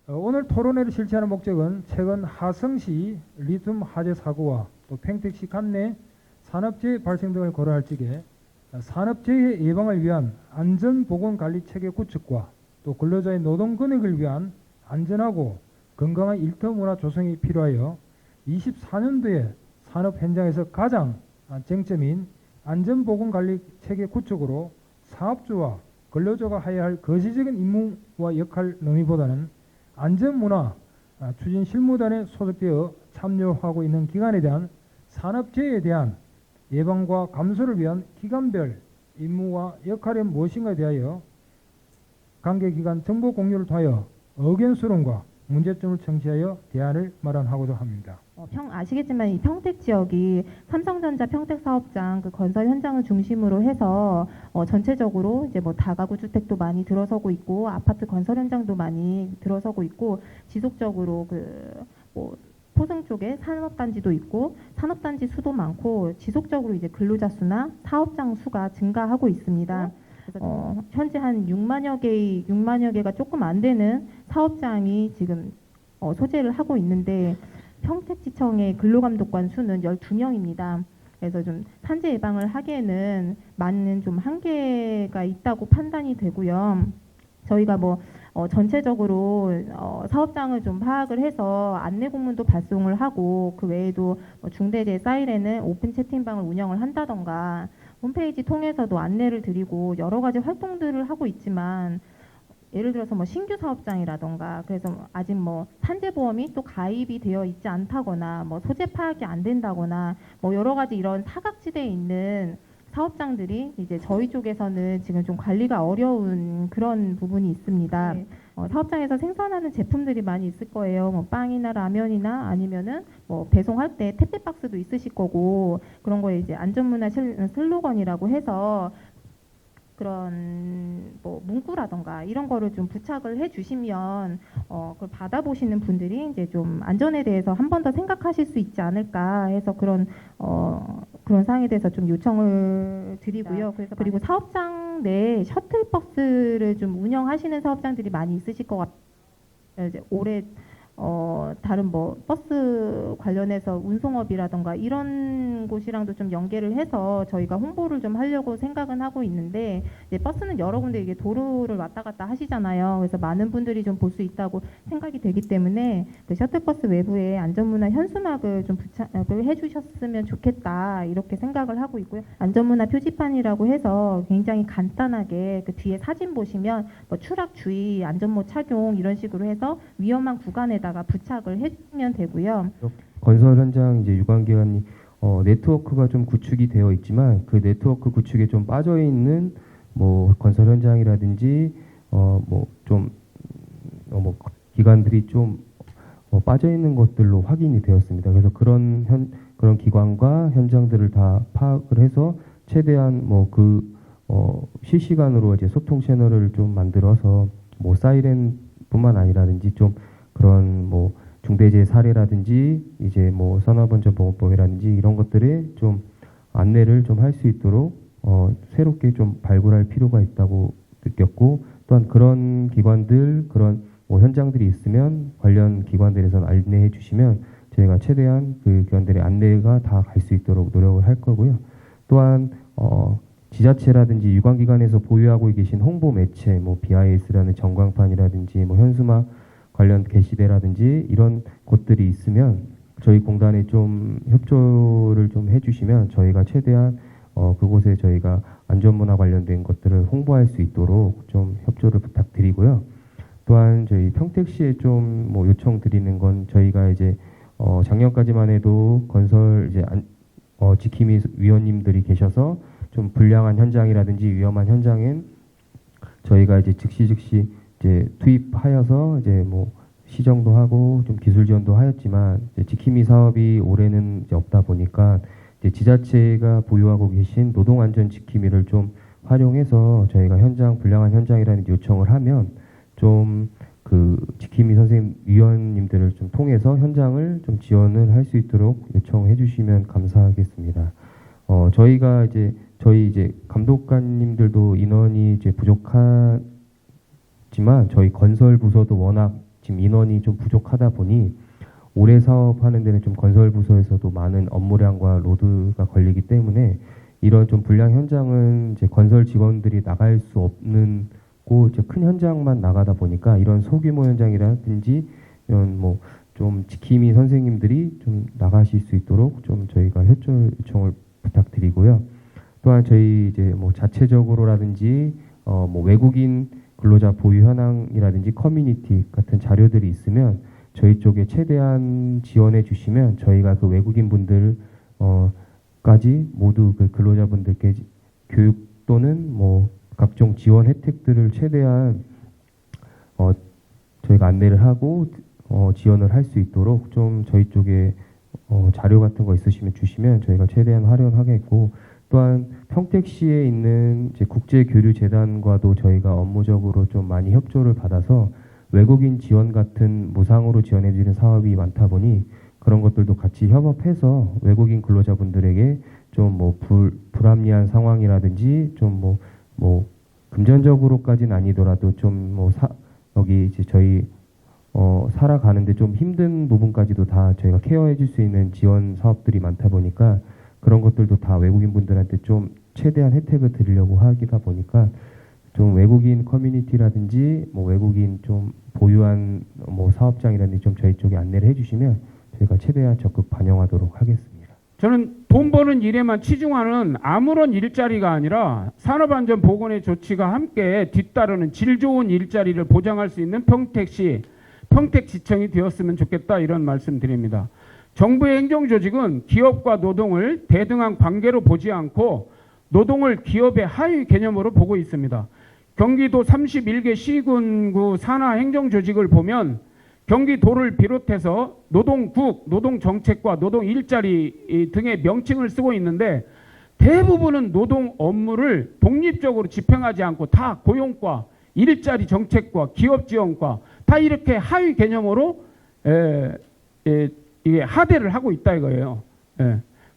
오늘 토론회를 실시하는 목적은 최근 하성시 리튬 화재 사고와 또 평택시 관내 산업재해 발생 등을 고려할 적에 산업재해 예방을 위한 안전보건관리 체계 구축과 또 근로자의 노동 근익을 위한 안전하고 건강한 일터 문화 조성이 필요하여 24년도에 산업 현장에서 가장 쟁점인 안전보건관리 체계 구축으로 사업주와 근로자가 해야 할 거시적인 임무와 역할 논의보다는 안전문화 추진 실무단에 소속되어 참여하고 있는 기관에 대한 산업재해에 대한 예방과 감소를 위한 기관별 임무와 역할이 무엇인가에 대하여 관계기관 정보 공유를 통하여 의견 수렴과 문제점을 청취하여 대안을 마련하고자 합니다. 아시겠지만 이 평택 지역이 삼성전자 평택 사업장 그 건설 현장을 중심으로 해서 전체적으로 이제 뭐 다가구 주택도 많이 들어서고 있고 아파트 건설 현장도 많이 들어서고 있고 지속적으로 뭐 포승 쪽에 산업단지도 있고 산업단지 수도 많고 지속적으로 이제 근로자 수나 사업장 수가 증가하고 있습니다. 현재 한 6만여 개가 조금 안 되는 사업장이 지금 소재를 하고 있는데 평택지청의 근로감독관 수는 12명입니다. 그래서 좀 산재 예방을 하기에는 많은 좀 한계가 있다고 판단이 되고요. 저희가 뭐 전체적으로 사업장을 좀 파악을 해서 안내 공문도 발송을 하고 그 외에도 중대재해 사이렌은 오픈 채팅방을 운영을 한다던가 홈페이지 통해서도 안내를 드리고 여러 가지 활동들을 하고 있지만 예를 들어서 뭐 신규 사업장이라던가 그래서 아직 뭐 산재보험이 또 가입이 되어 있지 않다거나 뭐 소재 파악이 안 된다거나 뭐 여러 가지 이런 사각지대에 있는 사업장들이 이제 저희 쪽에서는 지금 좀 관리가 어려운 그런 부분이 있습니다. 네. 사업장에서 생산하는 제품들이 많이 있을 거예요. 뭐 빵이나 라면이나 아니면은 뭐 배송할 때 택배 박스도 있으실 거고 그런 거에 이제 안전문화 슬로건이라고 해서 그런 뭐 문구라던가 이런 거를 좀 부착을 해주시면 그걸 받아보시는 분들이 이제 좀 안전에 대해서 한 번 더 생각하실 수 있지 않을까 해서 그런 사항에 대해서 좀 요청을 드리고요. 그리고 사업장 내 셔틀버스를 좀 운영하시는 사업장들이 많이 있으실 것 같아요. 이제 올해 다른 뭐 버스 관련해서 운송업이라던가 이런 곳이랑도 좀 연계를 해서 저희가 홍보를 좀 하려고 생각은 하고 있는데 이제 버스는 여러 군데 이게 도로를 왔다 갔다 하시잖아요. 그래서 많은 분들이 좀 볼 수 있다고 생각이 되기 때문에 그 셔틀버스 외부에 안전문화 현수막을 좀 부착을 해주셨으면 좋겠다 이렇게 생각을 하고 있고요. 안전문화 표지판이라고 해서 굉장히 간단하게 그 뒤에 사진 보시면 뭐 추락 주의, 안전모 착용 이런 식으로 해서 위험한 구간에 다가 부착을 해주면 되고요. 건설 현장 이제 유관기관이 네트워크가 좀 구축이 되어 있지만 그 네트워크 구축에 좀 빠져 있는 뭐 건설 현장이라든지 뭐 좀 기관들이 좀 빠져 있는 것들로 확인이 되었습니다. 그래서 그런 기관과 현장들을 다 파악을 해서 최대한 실시간으로 이제 소통 채널을 좀 만들어서 뭐 사이렌뿐만 아니라든지 좀 그런 뭐 중대재해 사례라든지 이제 뭐 산업안전보건법이라든지 이런 것들에 좀 안내를 좀 할 수 있도록 새롭게 좀 발굴할 필요가 있다고 느꼈고 또한 그런 기관들 그런 뭐 현장들이 있으면 관련 기관들에서 안내해 주시면 저희가 최대한 그 기관들의 안내가 다 갈 수 있도록 노력을 할 거고요. 또한 지자체라든지 유관기관에서 보유하고 계신 홍보 매체 뭐 BIS라는 전광판이라든지 뭐 현수막 관련 게시대라든지 이런 곳들이 있으면 저희 공단에 좀 협조를 좀 해주시면 저희가 최대한 그곳에 저희가 안전문화 관련된 것들을 홍보할 수 있도록 좀 협조를 부탁드리고요. 또한 저희 평택시에 좀 뭐 요청드리는 건 저희가 이제 작년까지만 해도 건설 이제 지킴이 위원님들이 계셔서 좀 불량한 현장이라든지 위험한 현장엔 저희가 이제 즉시 이제 투입하여서 이제 뭐 시정도 하고 좀 기술 지원도 하였지만 이제 지킴이 사업이 올해는 이제 없다 보니까 이제 지자체가 보유하고 계신 노동안전 지킴이를 좀 활용해서 저희가 불량한 현장이라는 요청을 하면 좀 그 지킴이 선생님 위원님들을 좀 통해서 현장을 좀 지원을 할 수 있도록 요청해 주시면 감사하겠습니다. 저희가 저희 감독관님들도 인원이 이제 부족하지만 저희 건설 부서도 워낙 지금 인원이 좀 부족하다 보니 올해 사업하는 데는 좀 건설 부서에서도 많은 업무량과 로드가 걸리기 때문에 이런 좀 불량 현장은 이제 건설 직원들이 나갈 수 없는 이제 큰 현장만 나가다 보니까 이런 소규모 현장이라든지 이런 뭐 좀 지킴이 선생님들이 좀 나가실 수 있도록 좀 저희가 협조 요청을 부탁드리고요. 또한 저희 이제 뭐 자체적으로라든지 뭐 외국인 근로자 보유 현황이라든지 커뮤니티 같은 자료들이 있으면 저희 쪽에 최대한 지원해 주시면 저희가 그 외국인 분들 까지 모두 그 근로자분들께 교육 또는 뭐 각종 지원 혜택들을 최대한 저희가 안내를 하고 지원을 할 수 있도록 좀 저희 쪽에 자료 같은 거 있으시면 주시면 저희가 최대한 활용하겠고, 또한 평택시에 있는 이제 국제교류재단과도 저희가 업무적으로 좀 많이 협조를 받아서 외국인 지원 같은 무상으로 지원해주는 사업이 많다 보니 그런 것들도 같이 협업해서 외국인 근로자분들에게 좀 뭐 불합리한 상황이라든지 좀 뭐 금전적으로까지는 아니더라도 좀 뭐 여기 이제 저희 살아가는데 좀 힘든 부분까지도 다 저희가 케어해 줄 수 있는 지원 사업들이 많다 보니까 그런 것들도 다 외국인 분들한테 좀 최대한 혜택을 드리려고 하기다 보니까 좀 외국인 커뮤니티라든지 뭐 외국인 좀 보유한 뭐 사업장이라든지 좀 저희 쪽에 안내를 해주시면 저희가 최대한 적극 반영하도록 하겠습니다. 저는 돈 버는 일에만 치중하는 아무런 일자리가 아니라 산업안전보건의 조치가 함께 뒤따르는 질 좋은 일자리를 보장할 수 있는 평택시, 평택지청이 되었으면 좋겠다, 이런 말씀 드립니다. 정부의 행정조직은 기업과 노동을 대등한 관계로 보지 않고 노동을 기업의 하위 개념으로 보고 있습니다. 경기도 31개 시군구 산하 행정조직을 보면 경기도를 비롯해서 노동국, 노동정책과 노동일자리 등의 명칭을 쓰고 있는데 대부분은 노동 업무를 독립적으로 집행하지 않고 다 고용과 일자리 정책과 기업지원과 다 이렇게 하위 개념으로 이게 하대를 하고 있다 이거예요.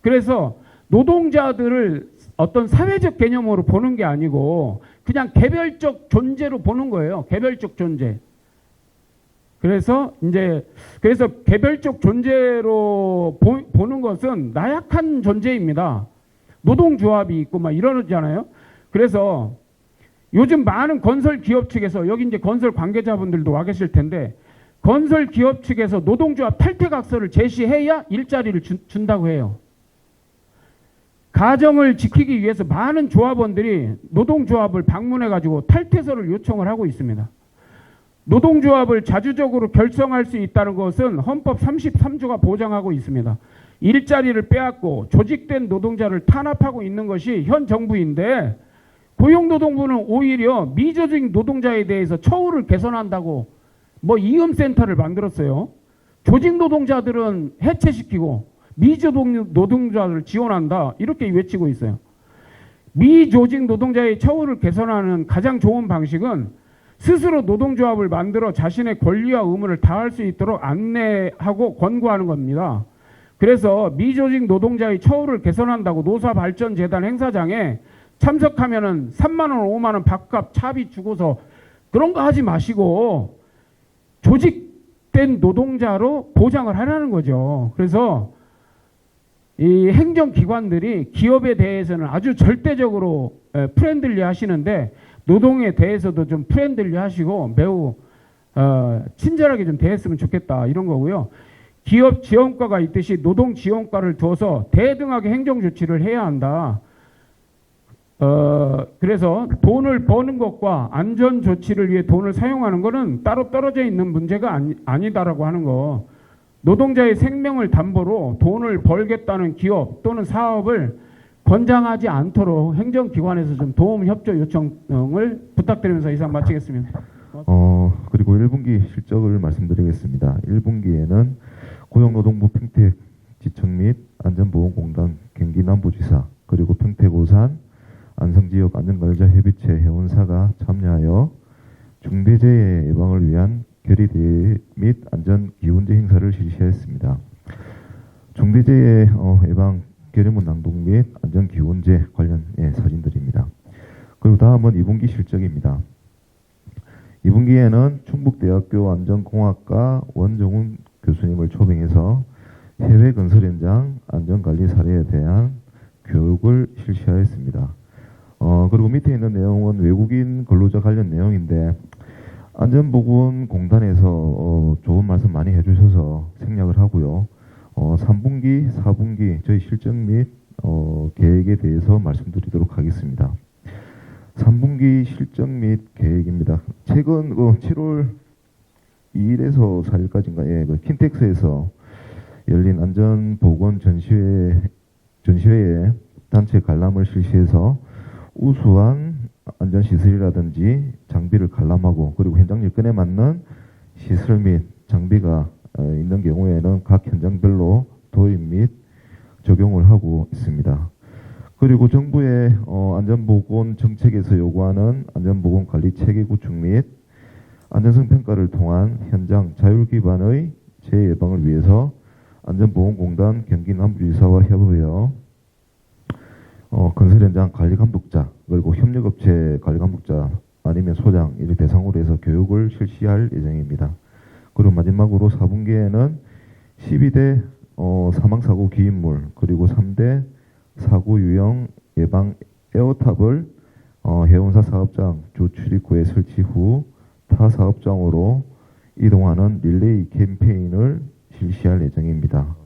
그래서 노동자들을 어떤 사회적 개념으로 보는 게 아니고 그냥 개별적 존재로 보는 거예요. 개별적 존재. 그래서 개별적 존재로 보는 것은 나약한 존재입니다. 노동조합이 있고 막 이러잖아요. 그래서 요즘 많은 건설 기업 측에서, 여기 이제 건설 관계자분들도 와 계실 텐데, 건설 기업 측에서 노동조합 탈퇴각서를 제시해야 일자리를 준다고 해요. 가정을 지키기 위해서 많은 조합원들이 노동조합을 방문해가지고 탈퇴서를 요청을 하고 있습니다. 노동조합을 자주적으로 결성할 수 있다는 것은 헌법 33조가 보장하고 있습니다. 일자리를 빼앗고 조직된 노동자를 탄압하고 있는 것이 현 정부인데 고용노동부는 오히려 미조직 노동자에 대해서 처우를 개선한다고 뭐 이음센터를 만들었어요. 조직 노동자들은 해체시키고 미조직 노동자를 지원한다, 이렇게 외치고 있어요. 미조직 노동자의 처우를 개선하는 가장 좋은 방식은 스스로 노동조합을 만들어 자신의 권리와 의무를 다할 수 있도록 안내하고 권고하는 겁니다. 그래서 미조직 노동자의 처우를 개선한다고 노사발전재단 행사장에 참석하면은 3만 원, 5만 원 밥값 차비 주고서 그런 거 하지 마시고 조직된 노동자로 보장을 하라는 거죠. 그래서 이 행정기관들이 기업에 대해서는 아주 절대적으로 프렌들리 하시는데 노동에 대해서도 좀 프렌들리 하시고 매우 친절하게 좀 대했으면 좋겠다, 이런 거고요. 기업 지원과가 있듯이 노동 지원과를 둬서 대등하게 행정 조치를 해야 한다. 그래서 돈을 버는 것과 안전 조치를 위해 돈을 사용하는 것은 따로 떨어져 있는 문제가 아니다라고 하는 거. 노동자의 생명을 담보로 돈을 벌겠다는 기업 또는 사업을 권장하지 않도록 행정기관에서 좀 도움 협조 요청을 부탁드리면서 이상 마치겠습니다. 그리고 1분기 실적을 말씀드리겠습니다. 1분기에는 고용노동부 평택지청 및 안전보건공단 경기남부지사 그리고 평택오산 안성지역 안전관리자협의체 회원사가 참여하여 중대재해 예방을 위한 결의대회 및 안전기훈제 행사를 실시했습니다. 중대재해 예방 결의문 낭독 및 안전기훈제 관련 사진들입니다. 그리고 다음은 2분기 실적입니다. 2분기에는 충북대학교 안전공학과 원정훈 교수님을 초빙해서 해외 건설 현장 안전관리 사례에 대한 교육을 실시하였습니다. 그리고 밑에 있는 내용은 외국인 근로자 관련 내용인데 안전보건공단에서 좋은 말씀 많이 해주셔서 생략을 하고요. 3분기, 4분기 저희 실정 및 계획에 대해서 말씀드리도록 하겠습니다. 3분기 실정 및 계획입니다. 최근 7월 2일에서 4일까지인가 그 킨텍스에서 열린 안전보건 전시회에 단체 관람을 실시해서 우수한 안전시설이라든지 장비를 관람하고 그리고 현장 여건에 맞는 시설 및 장비가 있는 경우에는 각 현장별로 도입 및 적용을 하고 있습니다. 그리고 정부의 안전보건 정책에서 요구하는 안전보건관리 체계 구축 및 안전성 평가를 통한 현장 자율 기반의 재예방을 위해서 안전보건공단 경기남부지사와 협의하여 건설 현장 관리 감독자 그리고 협력업체 관리 감독자 아니면 소장 이를 대상으로 해서 교육을 실시할 예정입니다. 그리고 마지막으로 4분기에는 12대 사망사고 기인물 그리고 3대 사고 유형 예방 에어탑을 해운사 사업장 주 출입구에 설치 후 타 사업장으로 이동하는 릴레이 캠페인을 실시할 예정입니다.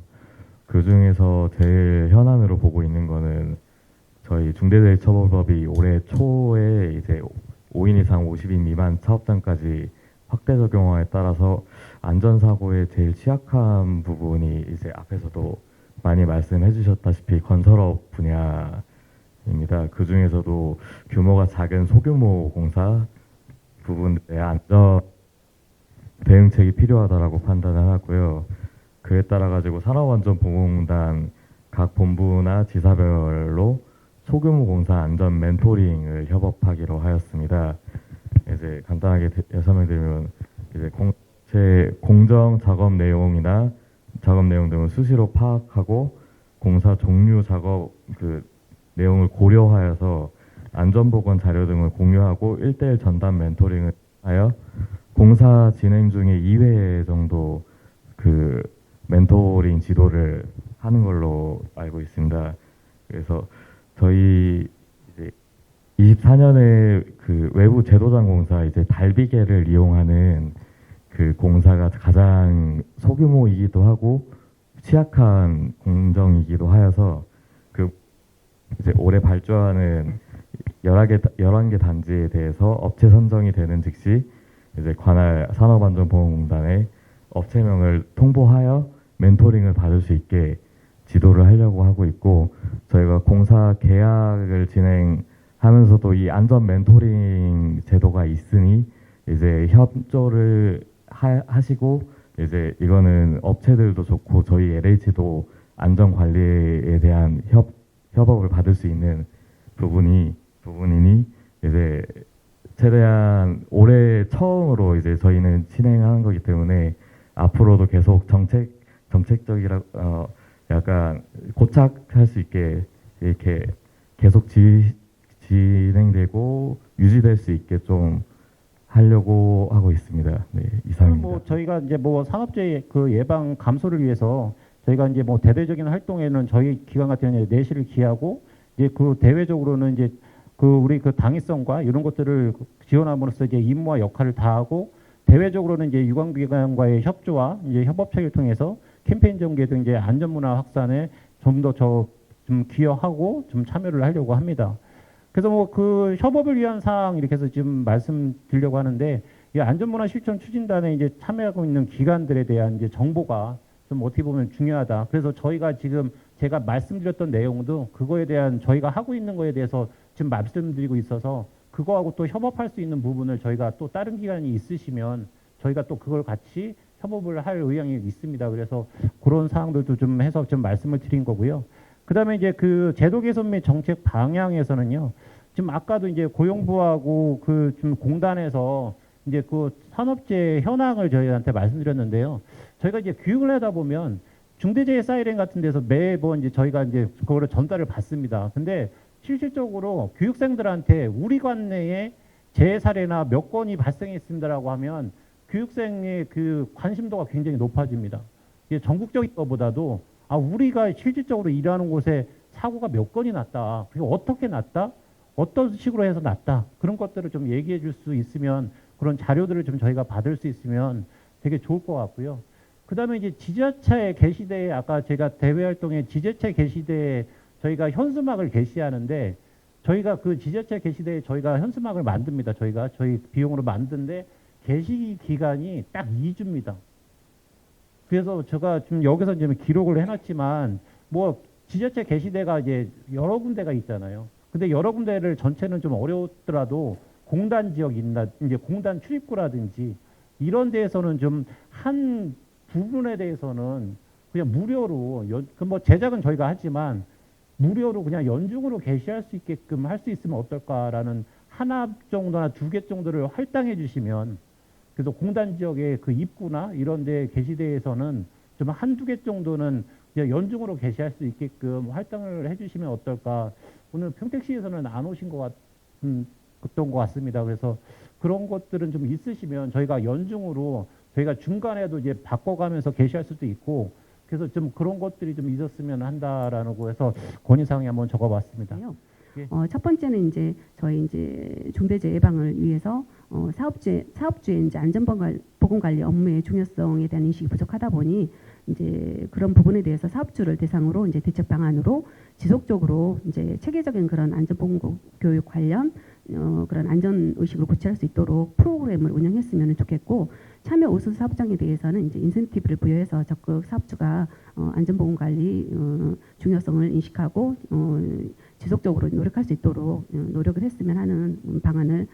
그 중에서 제일 현안으로 보고 있는 거는 저희 중대재해처벌법이 올해 초에 이제 5인 이상 50인 미만 사업장까지 확대 적용화에 따라서 안전사고의 제일 취약한 부분이 이제 앞에서도 많이 말씀해 주셨다시피 건설업 분야입니다. 그 중에서도 규모가 작은 소규모 공사 부분들의 안전 대응책이 필요하다라고 판단을 하고요. 그에 따라 가지고 산업안전보건공단 각 본부나 지사별로 소규모 공사 안전 멘토링을 협업하기로 하였습니다. 이제 간단하게 설명드리면 이제 공정 작업 내용이나 작업 내용 등을 수시로 파악하고 공사 종류 작업 그 내용을 고려하여서 안전보건 자료 등을 공유하고 1대1 전담 멘토링을 하여 공사 진행 중에 2회 정도 그 멘토링 지도를 하는 걸로 알고 있습니다. 그래서 저희 이제 24년에 그 외부 제도장 공사 이제 달비계를 이용하는 그 공사가 가장 소규모이기도 하고 취약한 공정이기도 하여서 그 이제 올해 발주하는 11개 단지에 대해서 업체 선정이 되는 즉시 이제 관할 산업안전보건공단에 업체명을 통보하여 멘토링을 받을 수 있게 지도를 하려고 하고 있고 저희가 공사 계약을 진행하면서도 이 안전 멘토링 제도가 있으니 이제 협조를 하시고 이제 이거는 업체들도 좋고 저희 LH도 안전 관리에 대한 협업을 받을 수 있는 부분이니 이제 최대한 올해 처음으로 이제 저희는 진행하는 거기 때문에 앞으로도 계속 정책적이라 약간 고착할 수 있게 이렇게 계속 진행되고 유지될 수 있게 좀 하려고 하고 있습니다. 네, 이상입니다. 뭐 저희가 이제 뭐 산업재해 그 예방 감소를 위해서 저희가 이제 뭐 대대적인 활동에는 저희 기관 같은 경우에 내실을 기하고 이제 그 대외적으로는 이제 그 우리 그 당위성과 이런 것들을 지원함으로써 이제 임무와 역할을 다하고 대외적으로는 이제 유관기관과의 협조와 이제 협업체를 통해서 캠페인 전개 등 이제 안전문화 확산에 좀 더 좀 기여하고 좀 참여를 하려고 합니다. 그래서 뭐 그 협업을 위한 사항 이렇게 해서 지금 말씀드리려고 하는데 이 안전문화 실천 추진단에 이제 참여하고 있는 기관들에 대한 이제 정보가 좀 어떻게 보면 중요하다. 그래서 저희가 지금 제가 말씀드렸던 내용도 그거에 대한 저희가 하고 있는 거에 대해서 지금 말씀드리고 있어서 그거하고 또 협업할 수 있는 부분을 저희가 또 다른 기관이 있으시면 저희가 또 그걸 같이 협업을 할 의향이 있습니다. 그래서 그런 사항들도 좀 해서 좀 말씀을 드린 거고요. 그다음에 이제 그 제도 개선 및 정책 방향에서는요. 지금 아까도 이제 고용부하고 그 좀 공단에서 이제 그 산업재해 현황을 저희한테 말씀드렸는데요. 저희가 이제 교육을 하다 보면 중대재해 사이렌 같은 데서 매번 이제 저희가 이제 그거를 전달을 받습니다. 근데 실질적으로 교육생들한테 우리 관내에 제 사례나 몇 건이 발생했습니다라고 하면 교육생의 그 관심도가 굉장히 높아집니다. 이게 전국적인 것보다도 우리가 실질적으로 일하는 곳에 사고가 몇 건이 났다. 그리고 어떻게 났다? 어떤 식으로 해서 났다. 그런 것들을 좀 얘기해 줄 수 있으면 그런 자료들을 좀 저희가 받을 수 있으면 되게 좋을 것 같고요. 그 다음에 이제 지자체 게시대에 아까 제가 대외 활동에 지자체 게시대에 저희가 현수막을 게시하는데 저희가 그 지자체 게시대에 저희가 현수막을 만듭니다. 저희 비용으로 만드는데 게시 기간이 딱 2주입니다. 그래서 제가 좀 여기서 좀 기록을 해놨지만 뭐 지자체 게시대가 이제 여러 군데가 있잖아요. 근데 여러 군데를 전체는 좀 어려웠더라도 공단 지역이나 이제 공단 출입구라든지 이런 데에서는 좀 한 부분에 대해서는 그냥 무료로 그 뭐 제작은 저희가 하지만 무료로 그냥 연중으로 게시할 수 있게끔 할 수 있으면 어떨까라는 하나 정도나 2개 정도를 할당해 주시면 그래서 공단 지역의 그 입구나 이런 데 게시대에서는 좀 1-2개 정도는 그냥 연중으로 게시할 수 있게끔 할당을 해 주시면 어떨까. 오늘 평택시에서는 안 오신 것 같습니다. 그래서 그런 것들은 좀 있으시면 저희가 연중으로 저희가 중간에도 이제 바꿔가면서 게시할 수도 있고 그래서 좀 그런 것들이 좀 있었으면 한다라고 해서 건의사항에 한번 적어봤습니다. 예. 첫 번째는 이제 저희 이제 중대재해 예방을 위해서 사업주의 이제 안전보건관리 업무의 중요성에 대한 인식이 부족하다 보니 이제 그런 부분에 대해서 사업주를 대상으로 이제 대책 방안으로 지속적으로 이제 체계적인 그런 안전보건 교육 관련 그런 안전 의식을 고취할 수 있도록 프로그램을 운영했으면 좋겠고 참여 우수 사업장에 대해서는 이제 인센티브를 부여해서 적극 사업주가 안전보건 관리 중요성을 인식하고 지속적으로 노력할 수 있도록 노력을 했으면 하는 방안을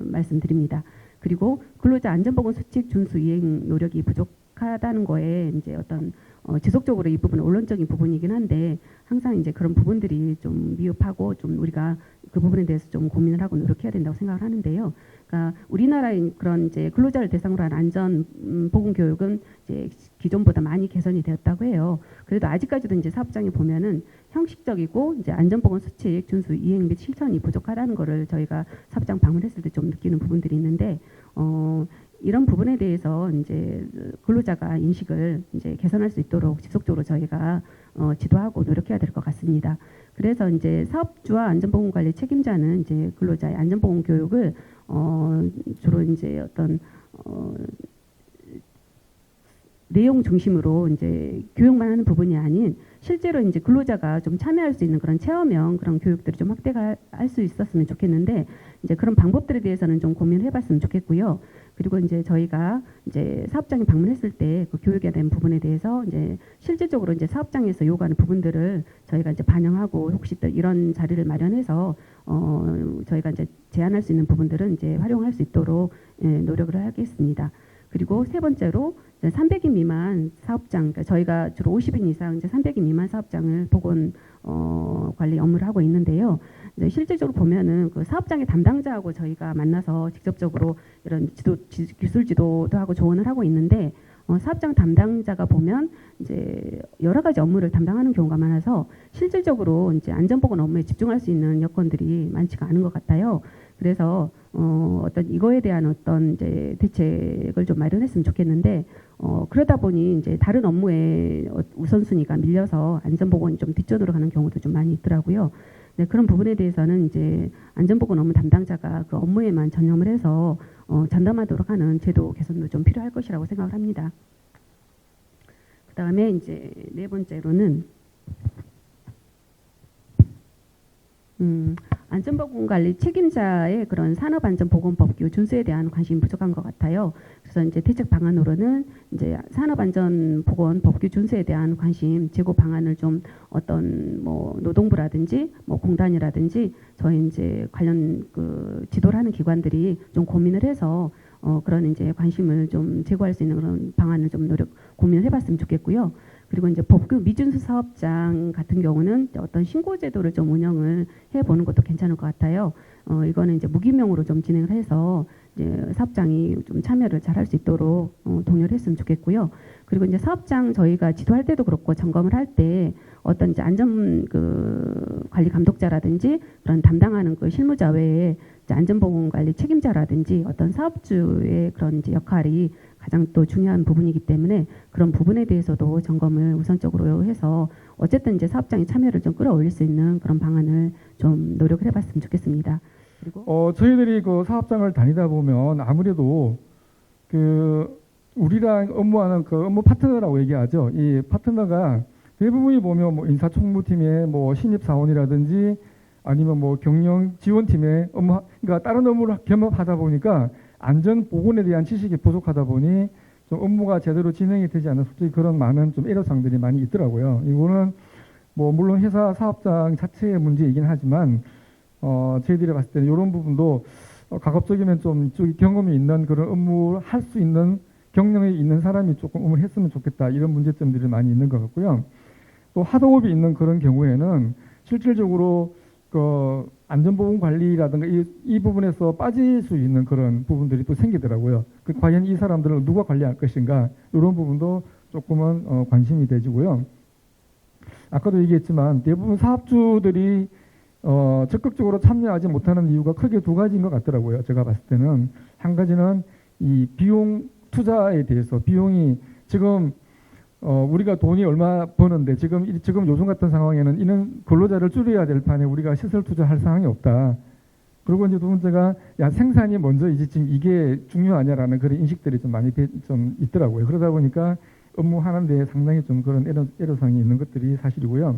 말씀드립니다. 그리고 근로자 안전보건 수칙 준수 이행 노력이 부족하다는 거에 이제 어떤 지속적으로 이 부분은 원론적인 부분이긴 한데 항상 이제 그런 부분들이 좀 미흡하고 좀 우리가 그 부분에 대해서 좀 고민을 하고 노력해야 된다고 생각을 하는데요. 그러니까 우리나라의 그런 이제 근로자를 대상으로 한 안전 보건 교육은 이제 기존보다 많이 개선이 되었다고 해요. 그래도 아직까지도 이제 사업장에 보면은 형식적이고 이제 안전보건 수칙 준수 이행 및 실천이 부족하다는 거를 저희가 사업장 방문했을 때 좀 느끼는 부분들이 있는데 이런 부분에 대해서 이제 근로자가 인식을 이제 개선할 수 있도록 지속적으로 저희가 지도하고 노력해야 될 것 같습니다. 그래서 이제 사업주와 안전보건관리 책임자는 이제 근로자의 안전보건 교육을 주로 이제 어떤 내용 중심으로 이제 교육만 하는 부분이 아닌 실제로 이제 근로자가 좀 참여할 수 있는 그런 체험형 그런 교육들을 좀 확대가 할 수 있었으면 좋겠는데 이제 그런 방법들에 대해서는 좀 고민을 해봤으면 좋겠고요. 그리고 이제 저희가 이제 사업장에 방문했을 때 그 교육에 대한 부분에 대해서 이제 실질적으로 이제 사업장에서 요구하는 부분들을 저희가 이제 반영하고 혹시 또 이런 자리를 마련해서 저희가 이제 제안할 수 있는 부분들은 이제 활용할 수 있도록 노력을 하겠습니다. 그리고 세 번째로 300인 미만 사업장, 그러니까 저희가 주로 50인 이상 이제 300인 미만 사업장을 보건 관리 업무를 하고 있는데요. 실질적으로 보면은 그 사업장의 담당자하고 저희가 만나서 직접적으로 이런 기술 지도도 하고 조언을 하고 있는데 사업장 담당자가 보면 이제 여러 가지 업무를 담당하는 경우가 많아서 실질적으로 이제 안전보건 업무에 집중할 수 있는 여건들이 많지가 않은 것 같아요. 그래서 어떤 이거에 대한 어떤 이제 대책을 좀 마련했으면 좋겠는데 그러다 보니 이제 다른 업무에 우선순위가 밀려서 안전보건이 좀 뒷전으로 가는 경우도 좀 많이 있더라고요. 네, 그런 부분에 대해서는 이제 안전보건 업무 담당자가 그 업무에만 전념을 해서 전담하도록 하는 제도 개선도 좀 필요할 것이라고 생각을 합니다. 그 다음에 이제 네 번째로는 안전보건관리 책임자의 그런 산업안전보건법규 준수에 대한 관심이 부족한 것 같아요. 그래서 이제 대책 방안으로는 이제 산업안전보건법규 준수에 대한 관심 제고 방안을 좀 어떤 뭐 노동부라든지 뭐 공단이라든지 저희 이제 관련 그 지도를 하는 기관들이 좀 고민을 해서 그런 이제 관심을 좀 제고할 수 있는 그런 방안을 좀 고민을 해봤으면 좋겠고요. 그리고 이제 법규 미준수 사업장 같은 경우는 어떤 신고 제도를 좀 운영을 해보는 것도 괜찮을 것 같아요. 이거는 이제 무기명으로 좀 진행을 해서 이제 사업장이 좀 참여를 잘 할 수 있도록 독려를 했으면 좋겠고요. 그리고 이제 사업장 저희가 지도할 때도 그렇고 점검을 할 때 어떤 이제 안전 그 관리 감독자라든지 그런 담당하는 그 실무자 외에 이제 안전보건관리 책임자라든지 어떤 사업주의 그런 이제 역할이 가장 또 중요한 부분이기 때문에 그런 부분에 대해서도 점검을 우선적으로 해서 어쨌든 이제 사업장의 참여를 좀 끌어올릴 수 있는 그런 방안을 좀 노력을 해봤으면 좋겠습니다. 그리고 저희들이 그 사업장을 다니다 보면 아무래도 그 우리랑 업무하는 그 업무 파트너라고 얘기하죠. 이 파트너가 대부분이 보면 뭐 인사총무팀의 뭐 신입사원이라든지 아니면 뭐 경영 지원팀의 업무, 그러니까 다른 업무를 겸업하다 보니까 안전 보건에 대한 지식이 부족하다 보니 좀 업무가 제대로 진행이 되지 않는 솔직히 그런 많은 좀 애로사항들이 많이 있더라고요. 이거는 뭐 물론 회사 사업장 자체의 문제이긴 하지만 저희들이 봤을 때는 이런 부분도 가급적이면 좀 이쪽에 경험이 있는 그런 업무를 할 수 있는 경력이 있는 사람이 조금 업무를 했으면 좋겠다 이런 문제점들이 많이 있는 것 같고요. 또 하드업이 있는 그런 경우에는 실질적으로 그 안전보건 관리라든가 이 부분에서 빠질 수 있는 그런 부분들이 또 생기더라고요. 과연 이 사람들을 누가 관리할 것인가 이런 부분도 조금은 관심이 되지고요. 아까도 얘기했지만 대부분 사업주들이 적극적으로 참여하지 못하는 이유가 크게 두 가지인 것 같더라고요. 제가 봤을 때는 한 가지는 이 비용 투자에 대해서 비용이 지금 우리가 돈이 얼마 버는데 지금 요즘 같은 상황에는 이런 근로자를 줄여야 될 판에 우리가 시설 투자할 상황이 없다. 그리고 이제 두 번째가 야 생산이 먼저이지 지금 이게 중요하냐라는 그런 인식들이 좀 많이 좀 있더라고요. 그러다 보니까 업무하는 데 상당히 좀 그런 애로사항이 있는 것들이 사실이고요.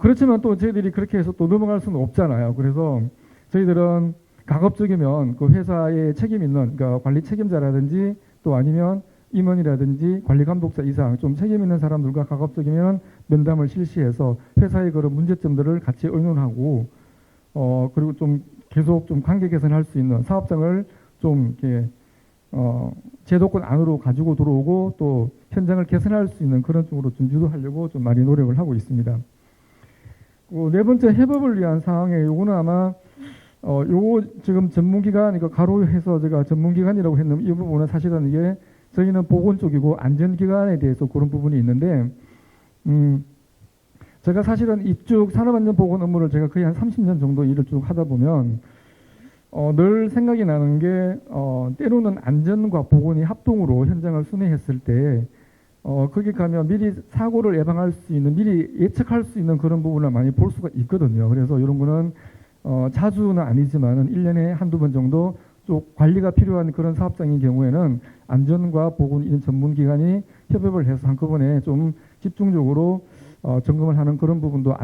그렇지만 또 저희들이 그렇게 해서 또 넘어갈 수는 없잖아요. 그래서 저희들은 가급적이면 그 회사에 책임 있는 그러니까 관리 책임자라든지 또 아니면 임원이라든지 관리 감독자 이상 좀 책임 있는 사람들과 가급적이면 면담을 실시해서 회사의 그런 문제점들을 같이 의논하고 그리고 좀 계속 좀 관계 개선할 수 있는 사업장을 좀 이렇게 제도권 안으로 가지고 들어오고 또 현장을 개선할 수 있는 그런 쪽으로 좀 유도하려고 좀 많이 노력을 하고 있습니다. 네 번째 해법을 위한 사항에 요거는 아마 요거 지금 전문기관 그러니까 가로해서 제가 전문기관이라고 했는데 이 부분은 사실은 이게 저희는 보건 쪽이고 안전기관에 대해서 그런 부분이 있는데 제가 사실은 이쪽 산업안전보건 업무를 제가 거의 한 30년 정도 일을 쭉 하다 보면 늘 생각이 나는 게 때로는 안전과 보건이 합동으로 현장을 순회했을 때 거기 가면 미리 사고를 예방할 수 있는 미리 예측할 수 있는 그런 부분을 많이 볼 수가 있거든요. 그래서 이런 거는 자주는 아니지만은 1년에 한두 번 정도 좀 관리가 필요한 그런 사업장인 경우에는 안전과 보건 이런 전문기관이 협업을 해서 한꺼번에 좀 집중적으로 점검을 하는 그런 부분도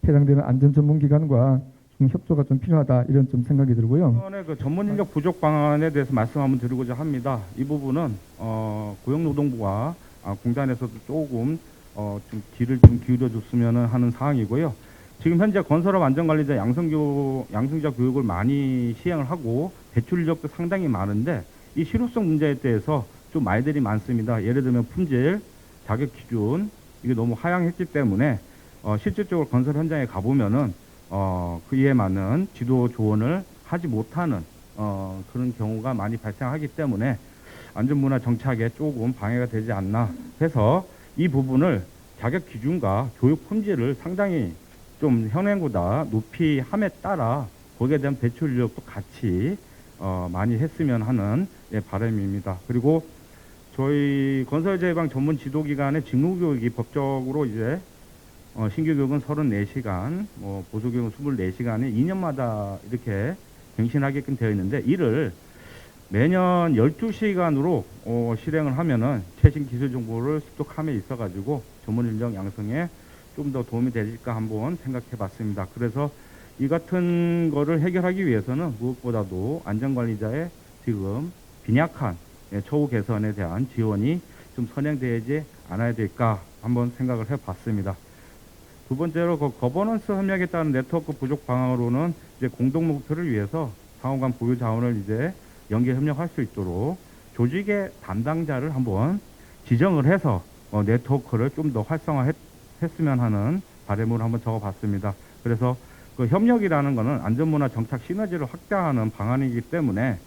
해당되는 안전 전문기관과 좀 협조가 좀 필요하다 이런 좀 생각이 들고요. 이번에 그 전문 인력 부족 방안에 대해서 말씀 한번 드리고자 합니다. 이 부분은 고용노동부와 공단에서도 조금 좀 귀를 좀 기울여 줬으면 하는 사항이고요. 지금 현재 건설업 안전관리자 양성자 교육을 많이 시행을 하고 배출 인력도 상당히 많은데 이 실효성 문제에 대해서 좀 말들이 많습니다. 예를 들면 품질, 자격 기준 이게 너무 하향했기 때문에 실질적으로 건설 현장에 가보면은 그에 맞는 지도 조언을 하지 못하는 그런 경우가 많이 발생하기 때문에 안전문화 정착에 조금 방해가 되지 않나 해서 이 부분을 자격 기준과 교육 품질을 상당히 좀 현행보다 높이 함에 따라 거기에 대한 배출 인력도 같이 많이 했으면 하는 바람입니다. 그리고 저희 건설재해방 전문 지도기관의 직무교육이 법적으로 이제 신규 교육은 34시간, 보수 교육은 24시간에 2년마다 이렇게 갱신하게끔 되어 있는데 이를 매년 12시간으로 실행을 하면은 최신 기술 정보를 습득함에 있어가지고 전문 인력 양성에 좀 더 도움이 될까 한번 생각해 봤습니다. 그래서 이 같은 거를 해결하기 위해서는 무엇보다도 안전관리자의 지금 빈약한 처우 개선에 대한 지원이 좀 선행되지 않아야 될까 한번 생각을 해 봤습니다. 두 번째로 그 거버넌스 협력에 따른 네트워크 부족 방안으로는 이제 공동 목표를 위해서 상호 간 보유 자원을 이제 연계 협력할 수 있도록 조직의 담당자를 한번 지정을 해서 네트워크를 좀 더 활성화했으면 하는 바람을 한번 적어봤습니다. 그래서 그 협력이라는 것은 안전문화 정착 시너지를 확대하는 방안이기 때문에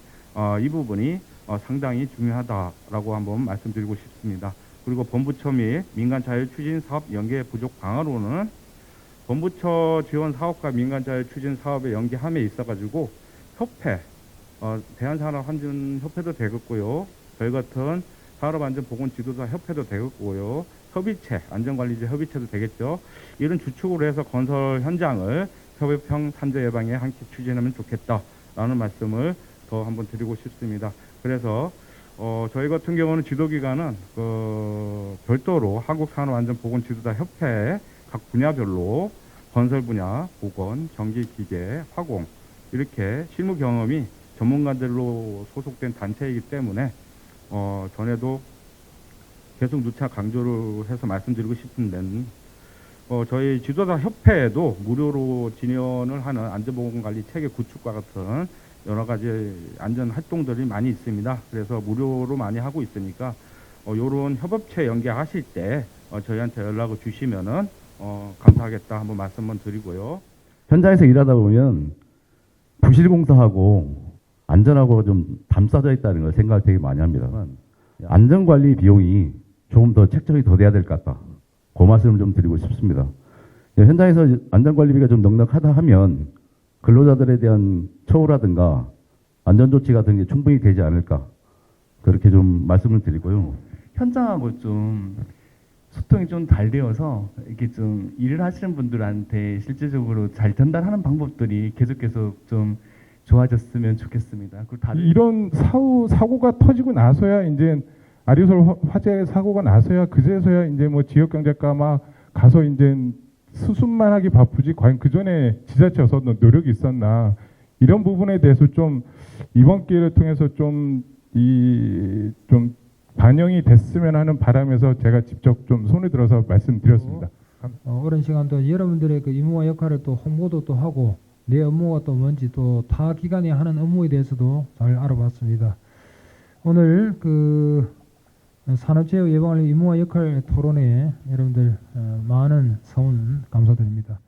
이 부분이 상당히 중요하다라고 한번 말씀드리고 싶습니다. 그리고 본부처 및 민간 자율 추진 사업 연계 부족 방안으로는 본부처 지원 사업과 민간자율 추진 사업에 연계함에 있어가지고 협회, 대한산업안전협회도 되겠고요. 저희 같은 산업안전보건지도사 협회도 되겠고요. 협의체, 안전관리제 협의체도 되겠죠. 이런 주축으로 해서 건설 현장을 협업형 산재 예방에 함께 추진하면 좋겠다라는 말씀을 더 한번 드리고 싶습니다. 그래서 저희 같은 경우는 지도기관은 별도로 한국산업안전보건지도자 협회 각 분야별로 건설 분야, 보건, 전기기계, 화공 이렇게 실무 경험이 전문가들로 소속된 단체이기 때문에 전에도 계속 누차 강조를 해서 말씀드리고 싶은 데는 저희 지도자 협회에도 무료로 진행을 하는 안전보건관리 체계 구축과 같은 여러 가지 안전 활동들이 많이 있습니다. 그래서 무료로 많이 하고 있으니까 이런 협업체 연계하실 때 저희한테 연락을 주시면은 감사하겠다 한번 말씀만 드리고요. 현장에서 일하다 보면 부실공사하고 안전하고 좀 담싸져 있다는 걸 생각을 되게 많이 합니다만 안전관리 비용이 조금 더 책정이 더 돼야 될 것 같다. 그 말씀을 좀 드리고 싶습니다. 현장에서 안전관리비가 좀 넉넉하다 하면 근로자들에 대한 처우라든가 안전조치 같은 게 충분히 되지 않을까. 그렇게 좀 말씀을 드리고요. 현장하고 좀 소통이 좀 잘 되어서 이렇게 좀 일을 하시는 분들한테 실질적으로 잘 전달하는 방법들이 계속 좀 좋아졌으면 좋겠습니다. 그리고 다들 이런 사고가 터지고 나서야 이제 아리솔 화재 사고가 나서야 그제서야 이제 뭐 지역경제과 막 가서 이제 수습만 하기 바쁘지 과연 그 전에 지자체에서 노력이 있었나 이런 부분에 대해서 좀 이번 기회를 통해서 좀 반영이 됐으면 하는 바람에서 제가 직접 좀 손을 들어서 말씀드렸습니다. 오랜 시간 동안 여러분들의 그 임무와 역할을 또 홍보도 또 하고 내 업무가 또 뭔지 또 타 기관이 하는 업무에 대해서도 잘 알아봤습니다. 오늘 그 산업재해 예방을 임무와 역할 토론에 여러분들 많은 성원 감사드립니다.